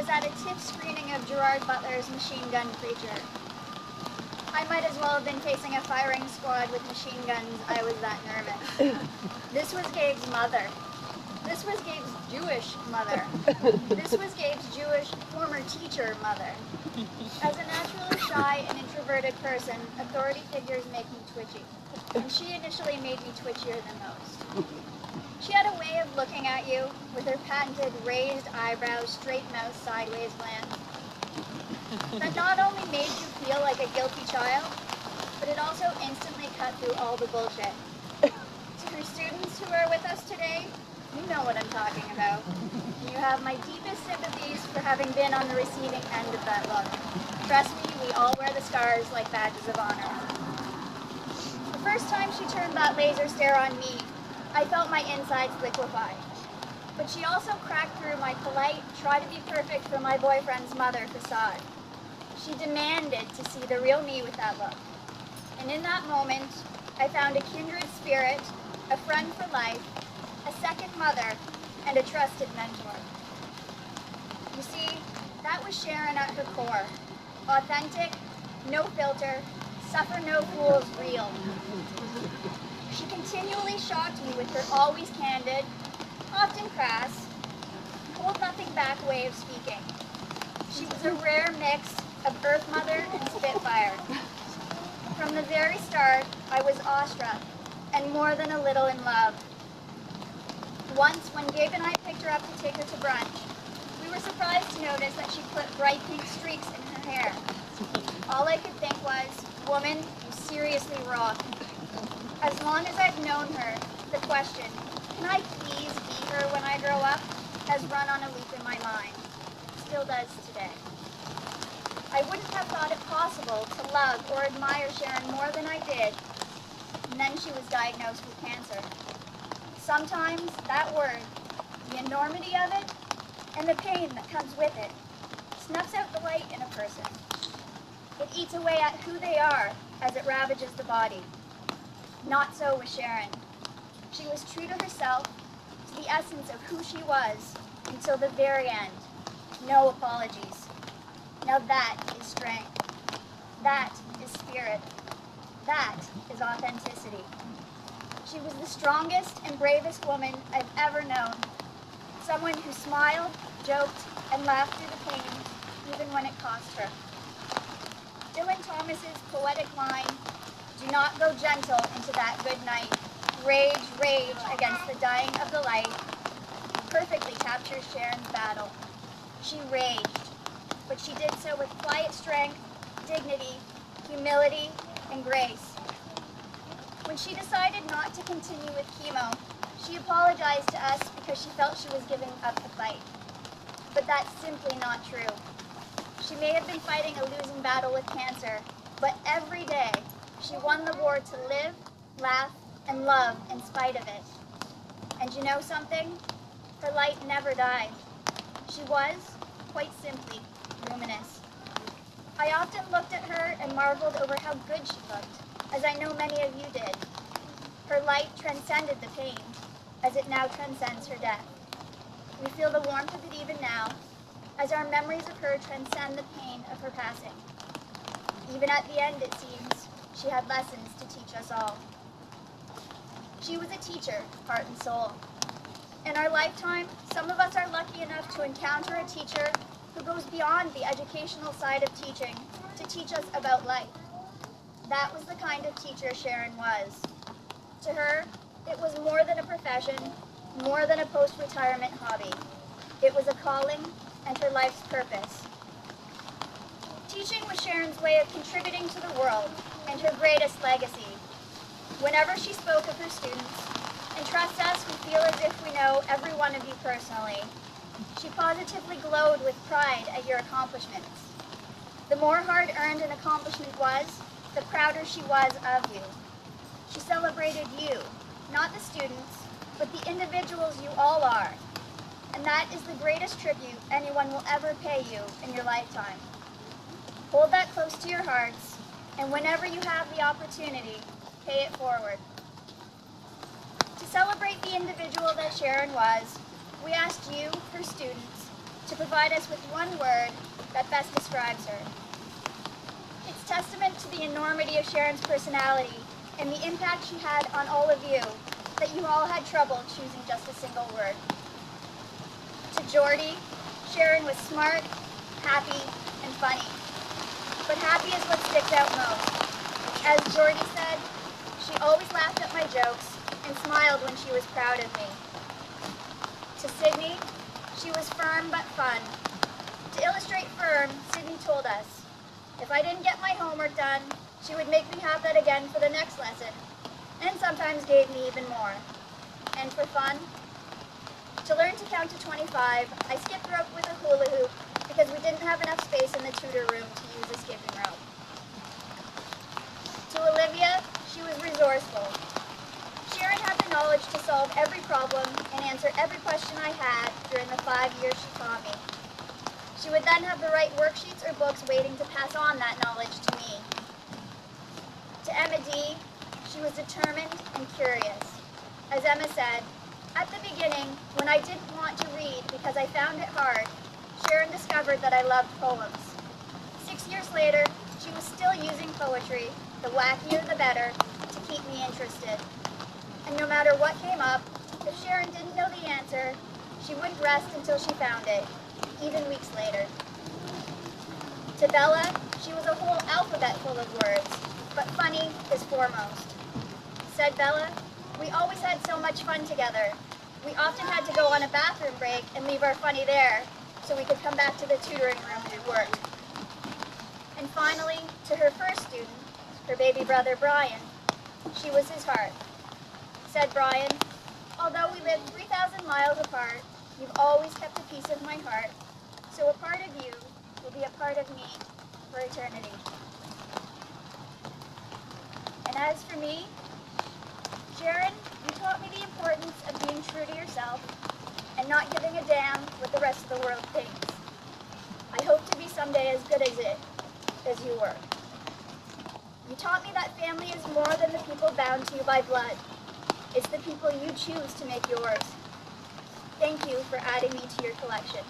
at a TIFF screening of Gerard Butler's Machine Gun Preacher. I might as well have been facing a firing squad with machine guns. I was that nervous. This was Gabe's mother. This was Gabe's Jewish mother. This was Gabe's Jewish former teacher mother. As a naturally shy and introverted person, authority figures make me twitchy. And she initially made me twitchier than most. She had a way of looking at you with her patented raised eyebrows, straight mouth, sideways glance that not only made you feel like a guilty child, but it also instantly cut through all the bullshit. To her students who are with us today, you know what I'm talking about. And you have my deepest sympathies for having been on the receiving end of that look. Trust me, we all wear the scars like badges of honor. The first time she turned that laser stare on me, I felt my insides liquefy. But she also cracked through my polite, try to be perfect for my boyfriend's mother facade. She demanded to see the real me with that look. And in that moment, I found a kindred spirit, a friend for life, a second mother, and a trusted mentor. You see, that was Sharon at her core. Authentic, no filter, suffer no fools, real. She continually shocked me with her always candid, often crass, hold nothing back way of speaking. She was a rare mix of Earth Mother and Spitfire. From the very start, I was awestruck and more than a little in love. Once, when Gabe and I picked her up to take her to brunch, we were surprised to notice that she put bright pink streaks in her hair. All I could think was, woman, you seriously rock. As long as I've known her, the question, can I please be her when I grow up, has run on a loop in my mind. Still does today. I wouldn't have thought it possible to love or admire Sharon more than I did, and then she was diagnosed with cancer. Sometimes that word, the enormity of it, and the pain that comes with it, snuffs out the light in a person. It eats away at who they are as it ravages the body. Not so with Sharon. She was true to herself, to the essence of who she was, until the very end. No apologies. Now that is strength. That is spirit. That is authenticity. She was the strongest and bravest woman I've ever known. Someone who smiled, joked, and laughed through the pain, even when it cost her. Dylan Thomas's poetic line, "Do not go gentle into that good night. Rage, rage against the dying of the light," perfectly captures Sharon's battle. She raged, but she did so with quiet strength, dignity, humility, and grace. When she decided not to continue with chemo, she apologized to us because she felt she was giving up the fight. But that's simply not true. She may have been fighting a losing battle with cancer, but every day she won the war to live, laugh, and love in spite of it. And you know something? Her light never died. She was, quite simply, luminous. I often looked at her and marveled over how good she looked, as I know many of you did. Her light transcended the pain, as it now transcends her death. We feel the warmth of it even now, as our memories of her transcend the pain of her passing. Even at the end, it seems, she had lessons to teach us all. She was a teacher, heart and soul. In our lifetime, some of us are lucky enough to encounter a teacher who goes beyond the educational side of teaching to teach us about life. That was the kind of teacher Sharon was. To her, it was more than a profession, more than a post-retirement hobby. It was a calling and her life's purpose. Teaching was Sharon's way of contributing to the world and her greatest legacy. Whenever she spoke of her students, and trust us, we feel as if we know every one of you personally, she positively glowed with pride at your accomplishments. The more hard-earned an accomplishment was, the prouder she was of you. She celebrated you, not the students, but the individuals you all are. And that is the greatest tribute anyone will ever pay you in your lifetime. Hold that close to your hearts, and whenever you have the opportunity, pay it forward. To celebrate the individual that Sharon was, we asked you, her students, to provide us with one word that best describes her. It's testament to the enormity of Sharon's personality and the impact she had on all of you that you all had trouble choosing just a single word. To Jordy, Sharon was smart, happy, and funny. But happy is what sticks out most. As Jordy said, she always laughed at my jokes and smiled when she was proud of me. To Sydney, she was firm but fun. To illustrate firm, Sydney told us, if I didn't get my homework done, she would make me have that again for the next lesson, and sometimes gave me even more. And for fun, to learn to count to 25, I skipped rope with a hula hoop because we didn't have enough space in the tutor room to use a skipping rope. To Olivia, she was resourceful. Sharon had the knowledge to solve every problem and answer every question I had during the 5 years she taught me. She would then have the right worksheets or books waiting to pass on that knowledge to me. To Emma D., she was determined and curious. As Emma said, at the beginning, when I didn't want to read because I found it hard, Sharon discovered that I loved poems. 6 years later, she was still using poetry, the wackier the better, to keep me interested. And no matter what came up, if Sharon didn't know the answer, she wouldn't rest until she found it, even weeks later. To Bella, she was a whole alphabet full of words, but funny is foremost. Said Bella, we always had so much fun together. We often had to go on a bathroom break and leave our funny there so we could come back to the tutoring room and work. And finally, to her first student, her baby brother Brian, she was his heart. Said Brian, although we live 3,000 miles apart, you've always kept a piece of my heart, so a part of you will be a part of me for eternity. And as for me, Sharon, you taught me the importance of being true to yourself and not giving a damn what the rest of the world thinks. I hope to be someday as good as you were. You taught me that family is more than the people bound to you by blood. It's the people you choose to make yours. Thank you for adding me to your collection.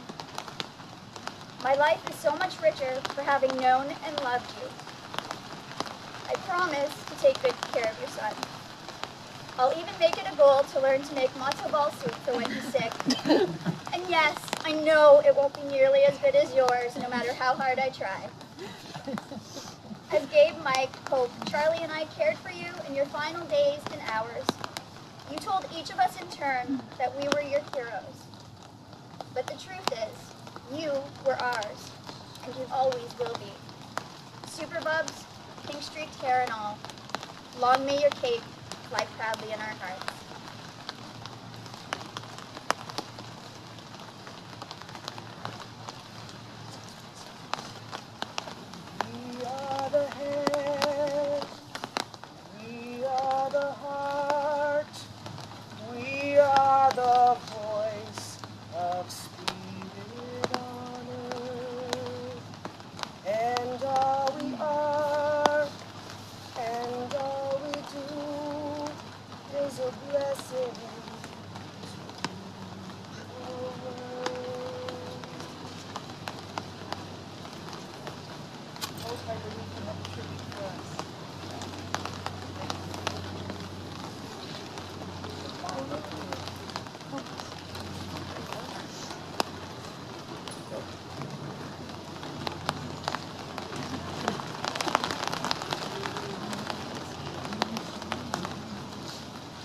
My life is so much richer for having known and loved you. I promise to take good care of your son. I'll even make it a goal to learn to make matzo ball soup for when he's sick. And yes, I know it won't be nearly as good as yours, no matter how hard I try. As Gabe, Mike, Hope, Charlie, and I cared for you in your final days and hours, you told each of us in turn that we were your heroes. But the truth is, you were ours, and you always will be. Superbubs, pink-streaked hair and all, long may your cape fly proudly in our hearts. We are the head, we are the heart, we are the voice of spirit on earth, and all we are, and all we do is a blessing to the world. Hope I believe you have a tribute for us.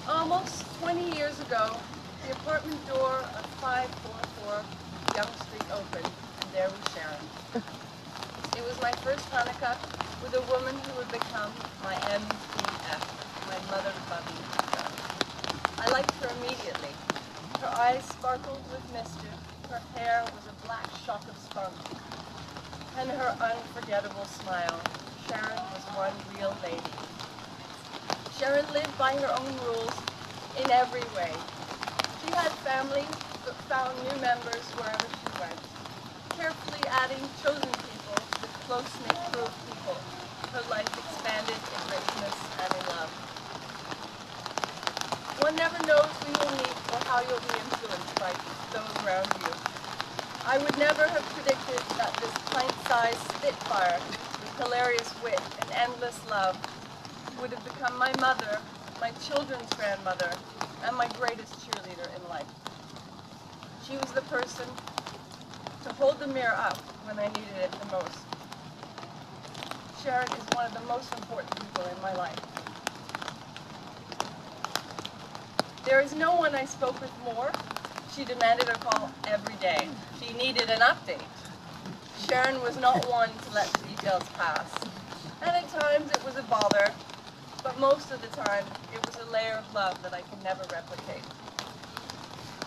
Almost 20 years ago, the apartment door of 544 Young Street opened, and there was Sharon. It was my first Hanukkah with a woman who would become my MBF, my mother loving girl. I liked her immediately. Her eyes sparkled with mischief, her hair was a black shock of spunk, and her unforgettable smile. Sharon was one real lady. Sharon lived by her own rules in every way. She had family, but found new members wherever she went, carefully adding chosen people with close-knit crew of people. Her life expanded in richness and in love. One never knows who you'll meet or how you'll be influenced by those around you. I would never have predicted that this pint-sized spitfire with hilarious wit and endless love would have become my mother, my children's grandmother, and my greatest cheerleader in life. She was the person to hold the mirror up when I needed it the most. Sharon is one of the most important people in my life. There is no one I spoke with more. She demanded a call every day. She needed an update. Sharon was not one to let the details pass. And at times it was a bother, but most of the time it was a layer of love that I can never replicate.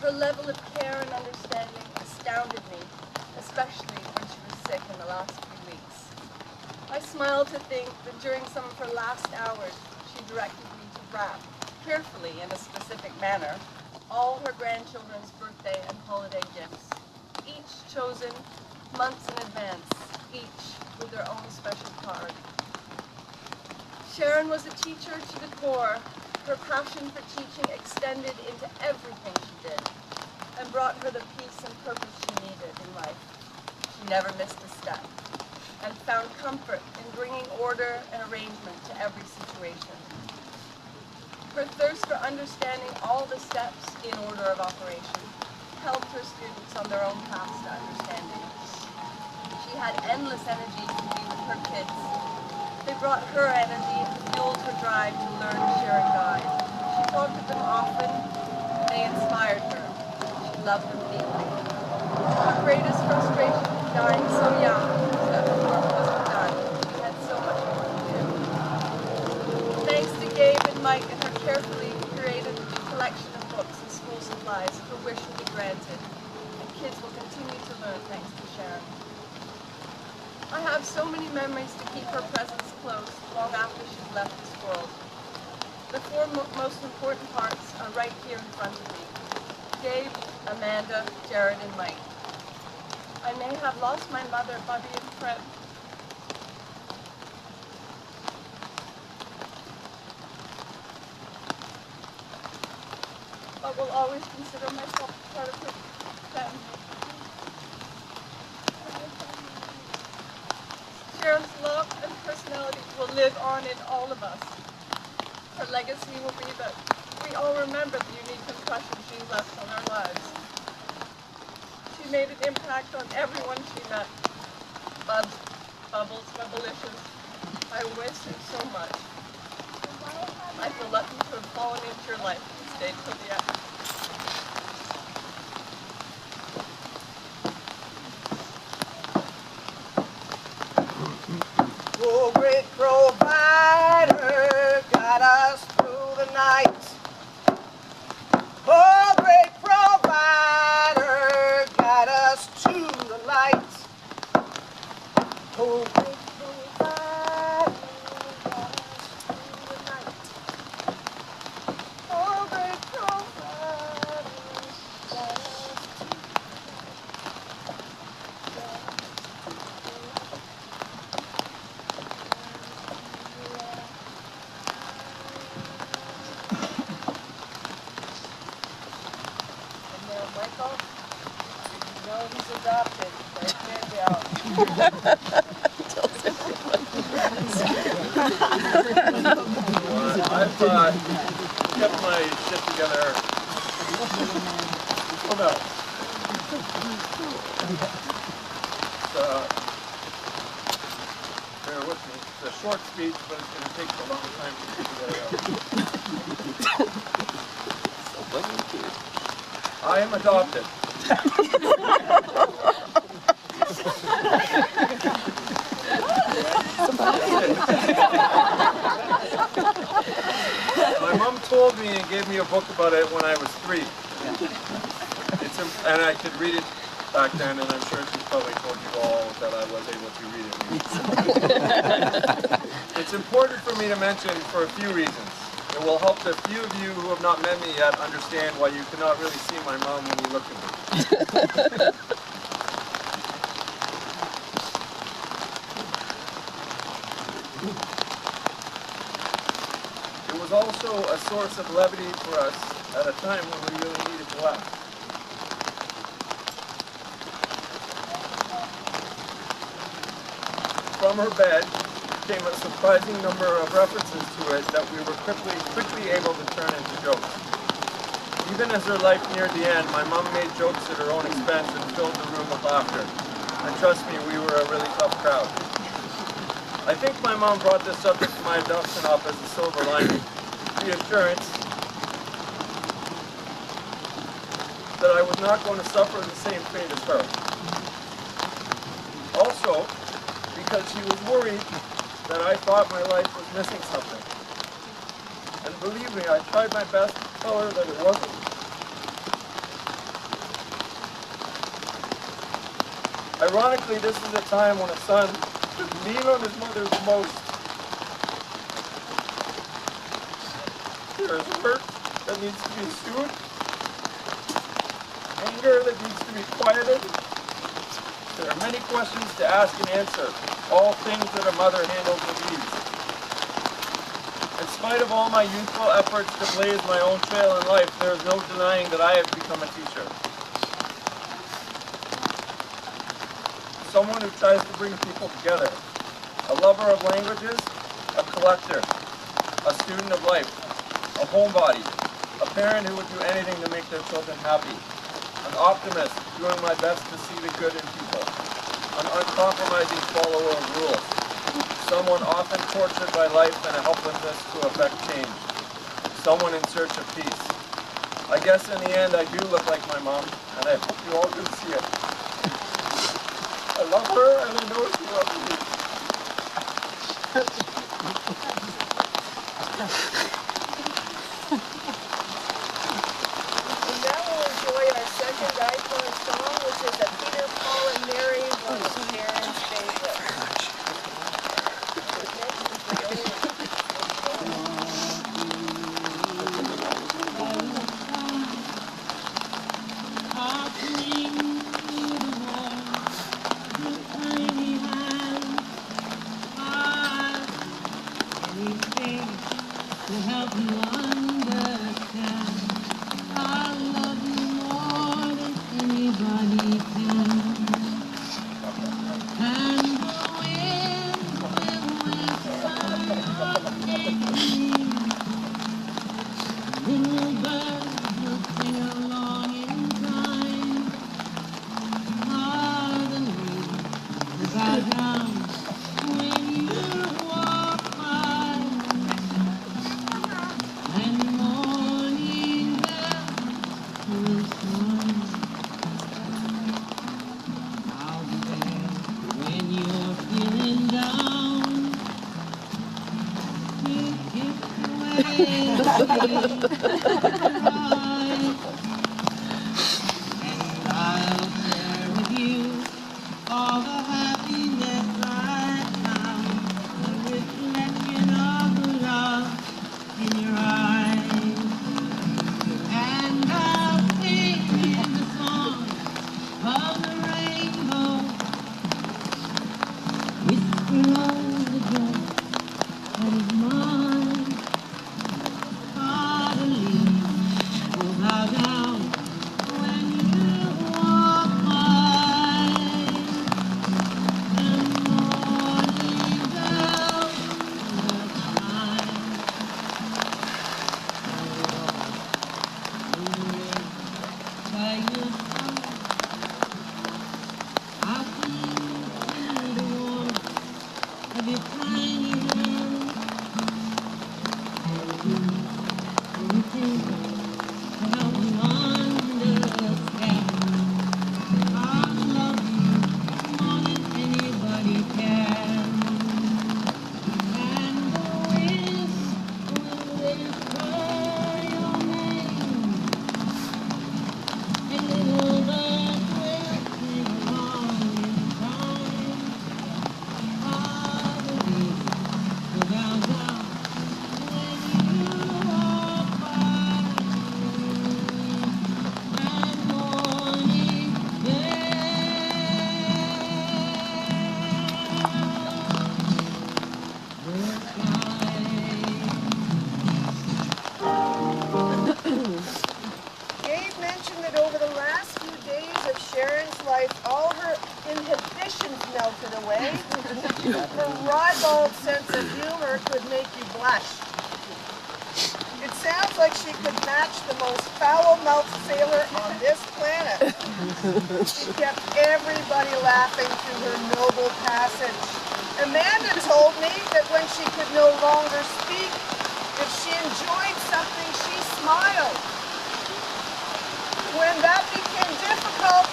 Her level of care and understanding astounded me, especially when she was sick in the last few weeks. I smile to think that during some of her last hours, she directed me to wrap, carefully in a specific manner, all her grandchildren's birthday and holiday gifts, each chosen months in advance, each with their own special card. Sharon was a teacher to the core. Her passion for teaching extended into everything she did and brought her the peace and purpose she needed in life. She never missed a step and found comfort in bringing order and arrangement to every situation. Her thirst for understanding all the steps in order of operation helped her students on their own paths to understanding. She had endless energy to be with her kids. They brought her energy and fueled her drive to learn, share, and guide. She talked with them often, and they inspired her. She loved them deeply. Her greatest frustration in dying so young was that her work wasn't done. She had so much more to do. Thanks to Gabe and Mike and her carefully curated collection of books and school supplies, her wish will be granted, and kids will continue to learn thanks to Sharon. I have so many memories to keep her presence close long after she's left this world. The four most important parts are right here in front of me. Gabe, Amanda, Jared, and Mike. I may have lost my mother, Bubby, and Fred. I will always consider myself part of her family. Sharon's love and personality will live on in all of us. Her legacy will be that we all remember the unique impression she left on our lives. She made an impact on everyone she met. Bubs, Bubbles, Bubblicious. I miss you so much. I feel lucky to have fallen into your life and stayed till the end. Oh, great provider, guide us through the night. Oh, great provider, guide us to the light. Oh, great provider, guide us through the night. Oh, great provider, guide us to the light. Michael, you know he's adopted. Right there, down. I've kept my shit together. Oh no. Bear with me. It's a short speech, but it's going to take a long time to put together. I am adopted. My mom told me and gave me a book about it when I was 3. And I could read it back then, and I'm sure she's probably told you all that I was able to read it. It's important for me to mention for a few reasons. It will help the few of you who have not met me yet understand why you cannot really see my mom when you look at me. It was also a source of levity for us at a time when we really needed to laugh. from her bed came a surprising number of references to it that we were quickly able to turn into jokes. Even as her life neared the end, my mom made jokes at her own expense and filled the room with laughter. And trust me, we were a really tough crowd. I think my mom brought this subject to my adoption up as a silver lining, the assurance that I was not going to suffer the same fate as her. Also, because she was worried that I thought my life was missing something. And believe me, I tried my best to tell her that it wasn't. Ironically, this is a time when a son should lean on his mother the most. There is hurt that needs to be soothed, anger that needs to be quieted. There are many questions to ask and answer, all things that a mother handles with ease. In spite of all my youthful efforts to blaze my own trail in life, there is no denying that I have become a teacher. Someone who tries to bring people together. A lover of languages, a collector, a student of life, a homebody, a parent who would do anything to make their children happy, an optimist doing my best to see the good in people, an uncompromising follower of rules, someone often tortured by life and a helplessness to effect change, someone in search of peace. I guess in the end I do look like my mom, and I hope you all can see it. I love her, and I know she loves me. And now we'll enjoy our second icon song, which is a Peter, Paul, and Mary, one of Sharon's favorites. To help you understand, I love you more than anybody can. And the wind will whisper your name. Little birds will sing along in time. Suddenly, the background when you walk by. And morning bells will sound. I'll be there when you're feeling down. To kiss away the right. And I'll share with you all the happiness I found. The reflection of love in your eyes, and I'll sing in the song of the rainbow, whisper of the joy that is mine. Suddenly, will bow down when you walk by, and morning bells will chime. By your side, I'll feel the warmth of your tiny hand. Anything to help you understand. I love you more than anybody can. And the wind will whisper your name. And little birds will sing along in time. All the leaves will bow down when you walk by. And morning Gabe mentioned that over the last few days of Sharon's life, all her inhibitions melted away. Her ribald sense of humor could make you blush. It sounds like she could match the most foul-mouthed sailor on this planet. She kept everybody laughing through her noble passage. Amanda told me that when she could no longer speak, if she enjoyed something, she smiled. When that became difficult,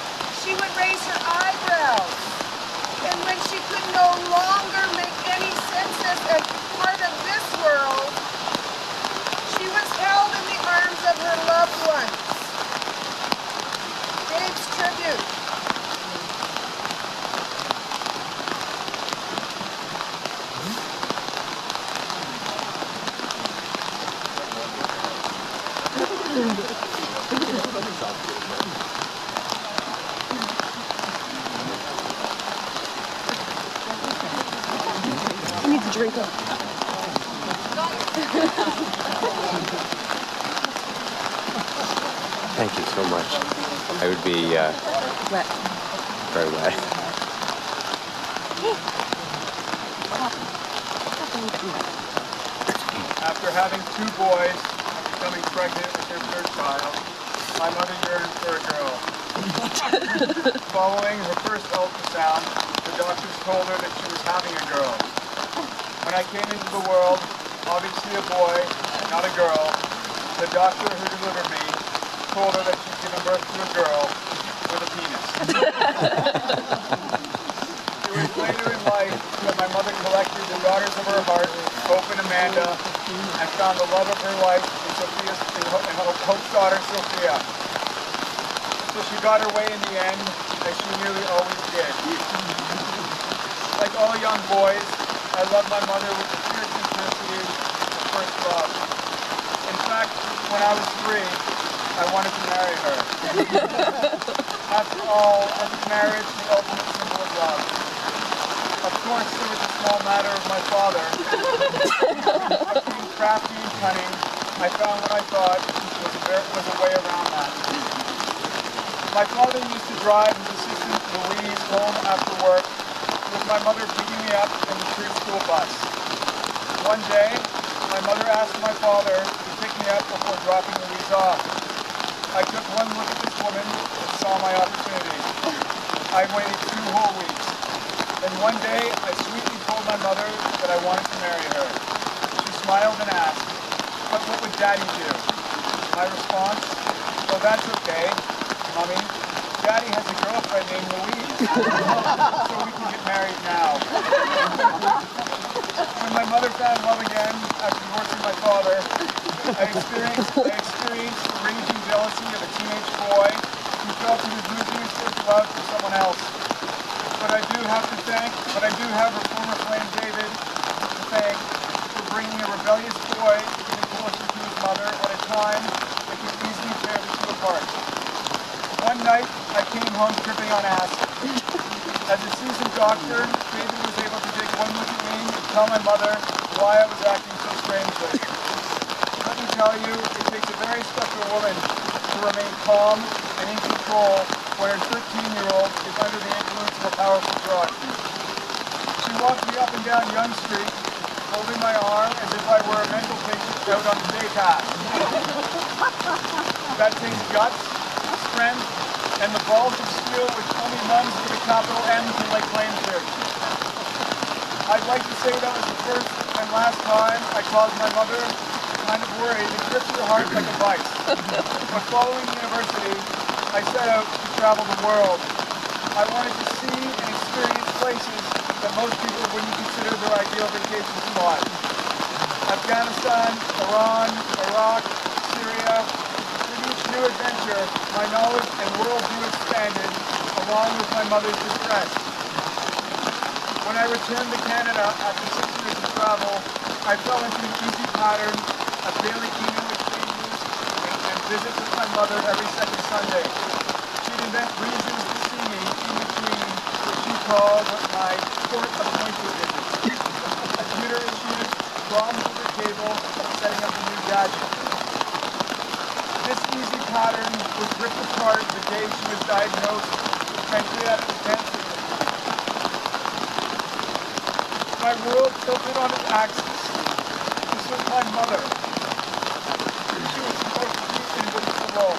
she would raise her eyebrows. And when she could no longer make any sense as a part of this world, she was held in the arms of her loved ones. Dave's tribute. I need to drink up. Thank you so much. I would be Wet. very wet. After having 2 boys and becoming pregnant with their 3rd child, my mother yearned for a girl. Following her first ultrasound, the doctors told her that she was having a girl. When I came into the world, obviously a boy, not a girl, the doctor who delivered me told her that she'd given birth to a girl with a penis. It was later in life that my mother collected the daughters of her heart, Hope and Amanda, and found the love of her life in Hope's daughter, Sophia. So she got her way in the end, as she nearly always did. Like all young boys, I loved my mother with the fierce intensity of first love. In fact, when I was 3, I wanted to marry her. After all, isn't marriage the ultimate symbol of love? Of course, there was a small matter of my father. Being crafty and cunning, I found what I thought was a way around that. My father used to drive his assistant Louise home after work, with my mother picking me up in the preschool bus. One day, my mother asked my father to pick me up before dropping Louise off. I took one look at this woman and saw my opportunity. I waited 2 whole weeks. Then one day, I sweetly told my mother that I wanted to marry her. She smiled and asked, "But what would Daddy do?" My response, "Well, that's okay, Mommy. Daddy has a girlfriend named Louise, so we can get married now." When my mother found love again after divorcing my father, I experienced the raging jealousy of a teenage boy who felt he was losing his first love for someone else. But I do have her former flame David to thank for bringing a rebellious boy even closer to his mother at a time that could easily tear the 2 apart. One night, I came home dripping on acid. As a seasoned doctor, David was able to take one look at me and tell my mother why I was acting so strangely. Let me tell you, it takes a very special woman to remain calm and in control when her 13-year-old is under the influence of a powerful drug. She walked me up and down Young Street, holding my arm as if I were a mental patient out on the day pass. That takes guts, strength, and the balls of steel which only nuns with a capital N can lay claim to. I'd like to say that was the first and last time I caused my mother kind of worried and gripped her heart like a vice. But following university, I set out to travel the world. I wanted to see and experience places that most people wouldn't consider their ideal vacation spot. Afghanistan, Iran, Iraq, Syria. With each new adventure, my knowledge and worldview expanded, along with my mother's distress. When I returned to Canada after 6 years of travel, I fell into an easy pattern of daily eating exchanges and visits with my mother every second Sunday. She'd invent reasons to see me in between what she called my court appointed visits. Computer issues, problems with the cable, setting up a new gadget. This easy pattern was ripped apart the day she was diagnosed with pancreatic cancer. My world tilted on its axis. This was my mother. She was supposed to be invincible.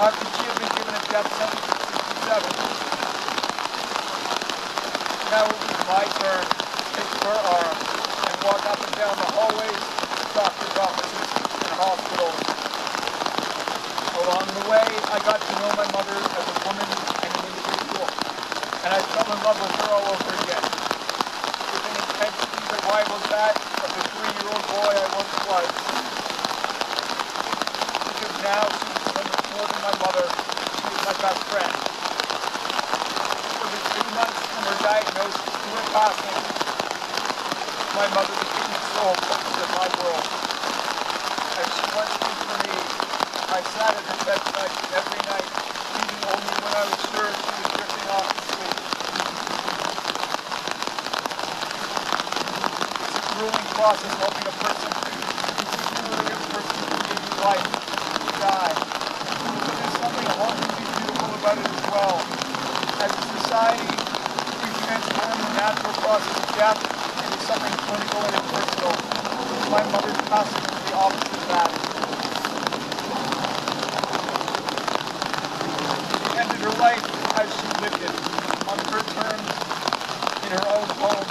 After she had been given a death sentence at 67. Now it was my turn to take her arm and walk up and down the hallways, doctor's offices, and hospitals. Along the way, I got to know my mother as a woman and an individual, and I fell in love with her all over again, with an intensity that rivals that of the 3-year-old boy I once was. Because now she was so much more than my mother, she was my best friend. It was 2 months from her diagnosis to her passing. My mother became the sole focus of my world. As she once did for me, I sat at her bedside every night, even only when I was sure she was drifting off to sleep. It's a grueling process helping a person, particularly a person who gave you life, to die. But there's something hauntingly beautiful about it as well. As a society, we transform the natural process of death into something clinical and impersonal. My mother's passing was the opposite of that. She ended her life as she lived it, on her terms, in her own home,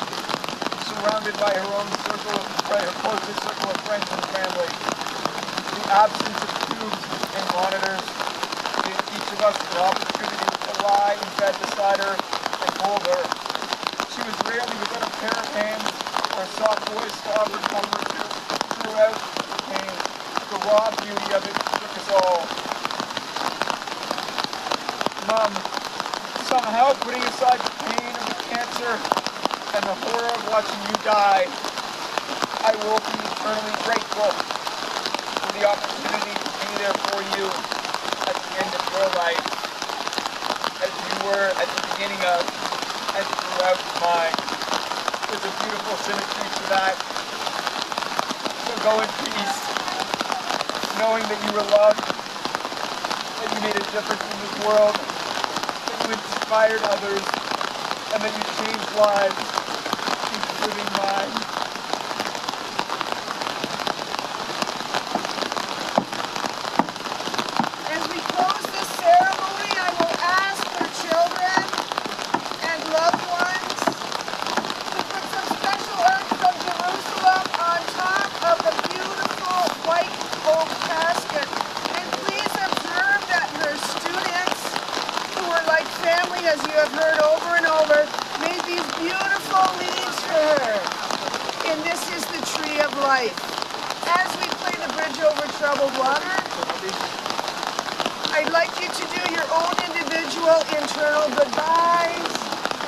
surrounded by her own circle of her closest circle of friends and family. The absence of tubes and monitors gave each of us the opportunity to lie in bed beside her and hold her. She was rarely without a pair of hands or a soft voice to offer comfort to throughout the pain. The raw beauty of it took us all. Mom, somehow putting aside the pain of the cancer and the horror of watching you die, I will be eternally grateful for the opportunity to be there for you at the end of your life, as you were at the beginning of and throughout mine. There's a beautiful symmetry to that. So go in peace, knowing that you were loved, that you made a difference in this world, that you inspired others, and that you changed lives, including mine. As we close this ceremony, I will ask for children and loved ones to put some special earth from Jerusalem on top of the beautiful white oak casket. And please observe that her students, who are like family, as you have heard over and over, made these beautiful leaves for her. And this is the tree of life. As we play the bridge over troubled water, I'd like you to do your own individual internal goodbyes,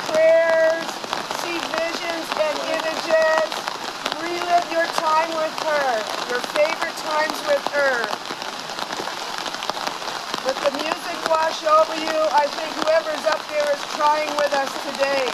prayers, see visions and images, relive your time with her, your favorite times with her. Let the music wash over you. I think whoever's up there is trying with us today.